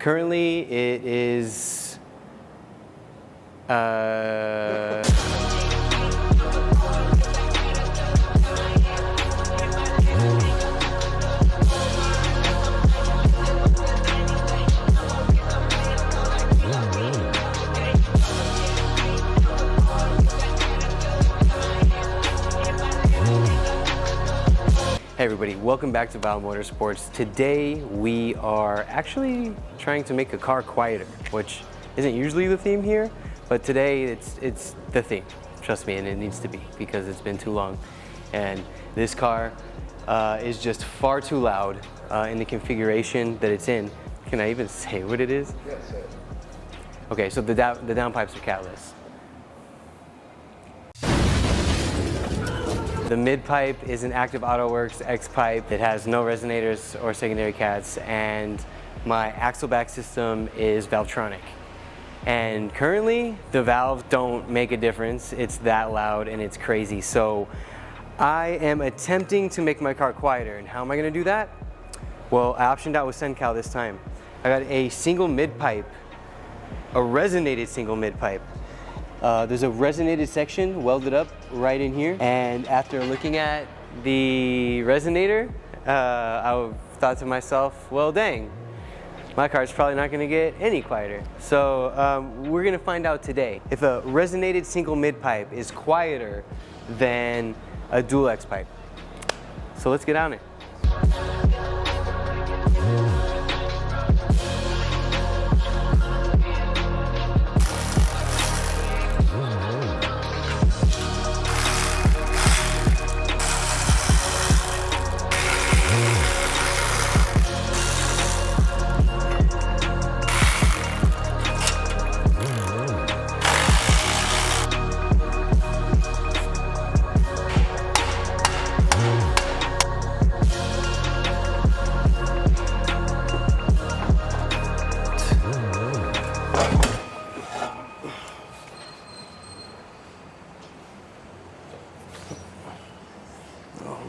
Currently, it is Hey everybody, welcome back to Blvd Motorsports. Today we are actually trying to make a car quieter, which isn't usually the theme here, but today it's the theme. Trust me, and it needs to be because it's been too long. And this car is just far too loud in the configuration that it's in. Can I even say what it is? Yes, sir. Okay, so the downpipes are catless. The Midpipe is an Active AutoWorks X pipe. It has no resonators or secondary cats, and my axle back system is Valvetronic. And currently, the valves don't make a difference. It's that loud and it's crazy. So I am attempting to make my car quieter. And how am I gonna do that? Well, I optioned out with Cen-Cal this time. I got a single Midpipe, a resonated single Midpipe. There's a resonated section welded up right in here, and after looking at the resonator, I thought to myself, well dang, my car's probably not going to get any quieter. So we're going to find out today if a resonated single Midpipe is quieter than a dual X pipe. So let's get on it.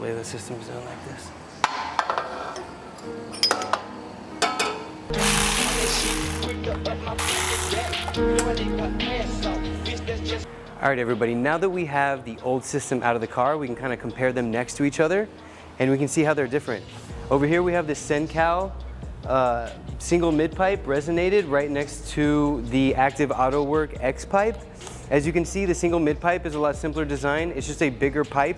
Lay the systems down like this. All right, everybody, now that we have the old system out of the car, we can kind of compare them next to each other and we can see how they're different. Over here we have the Cen-Cal single Midpipe resonated right next to the Active AutoWorks X pipe. As you can see, the single Midpipe is a lot simpler design. It's just a bigger pipe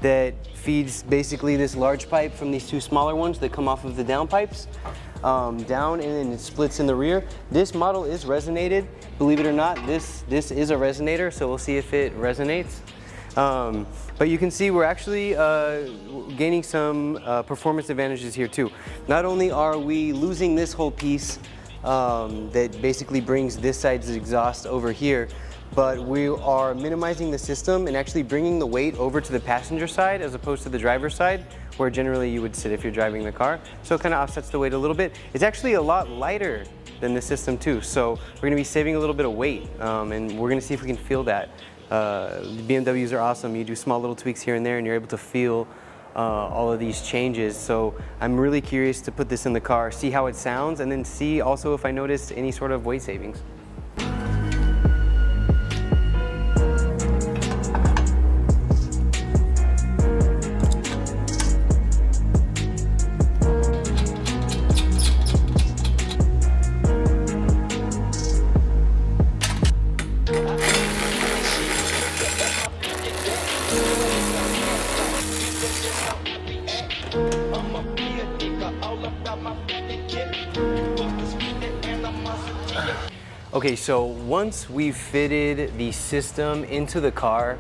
that feeds basically this large pipe from these two smaller ones that come off of the downpipes down, and then it splits in the rear. This model is resonated. Believe it or not, this is a resonator, so we'll see if it resonates. But you can see we're actually gaining some performance advantages here too. Not only are we losing this whole piece that basically brings this side's exhaust over here, but we are minimizing the system and actually bringing the weight over to the passenger side as opposed to the driver's side, where generally you would sit if you're driving the car. So it kind of offsets the weight a little bit. It's actually a lot lighter than the system too, so we're going to be saving a little bit of weight, and we're going to see if we can feel that. BMWs are awesome. You do small little tweaks here and there and you're able to feel all of these changes. So I'm really curious to put this in the car, see how it sounds, and then see also if I notice any sort of weight savings. Okay, so once we've fitted the system into the car,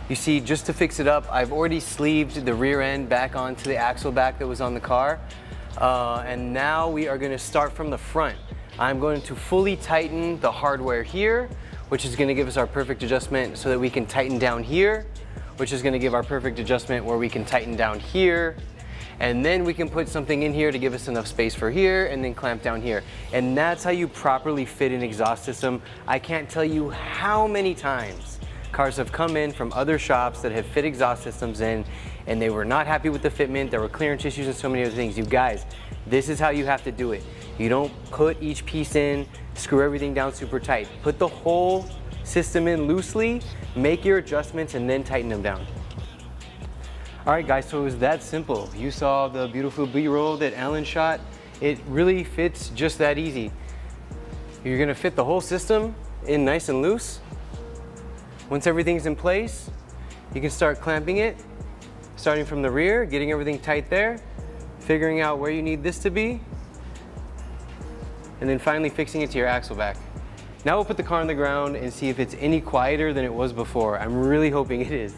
you see, just to fix it up, I've already sleeved the rear end back onto the axle back that was on the car. And now we are gonna start from the front. I'm going to fully tighten the hardware here, which is gonna give us our perfect adjustment so that we can tighten down here, which is gonna give our perfect adjustment where we can tighten down here. And then we can put something in here to give us enough space for here, and then clamp down here. And that's how you properly fit an exhaust system. I can't tell you how many times cars have come in from other shops that have fit exhaust systems in, and they were not happy with the fitment. There were clearance issues and so many other things. You guys, this is how you have to do it. You don't put each piece in, screw everything down super tight. Put the whole system in loosely, make your adjustments, and then tighten them down. All right guys, so it was that simple. You saw the beautiful B-roll that Alan shot. It really fits just that easy. You're gonna fit the whole system in nice and loose. Once everything's in place, you can start clamping it, starting from the rear, getting everything tight there, figuring out where you need this to be, and then finally fixing it to your axle back. Now we'll put the car on the ground and see if it's any quieter than it was before. I'm really hoping it is.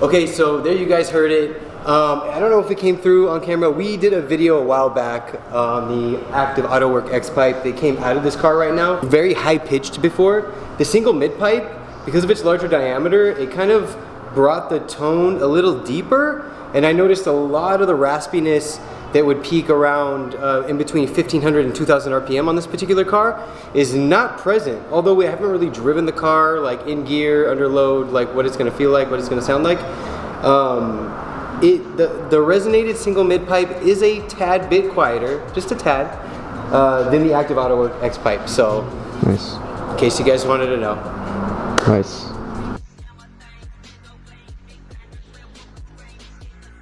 Okay, so there you guys heard it. I don't know if it came through on camera. We did a video a while back on the Active AutoWork X-Pipe. They came out of this car right now. Very high pitched before. The single mid-pipe, because of its larger diameter, it kind of brought the tone a little deeper, and I noticed a lot of the raspiness that would peak around in between 1500 and 2000 RPM on this particular car is not present. Although we haven't really driven the car like in gear, under load, like what it's gonna feel like, what it's gonna sound like. The resonated single mid-pipe is a tad bit quieter, just a tad, than the Active AutoWork X-Pipe. So, nice. In case you guys wanted to know. Nice.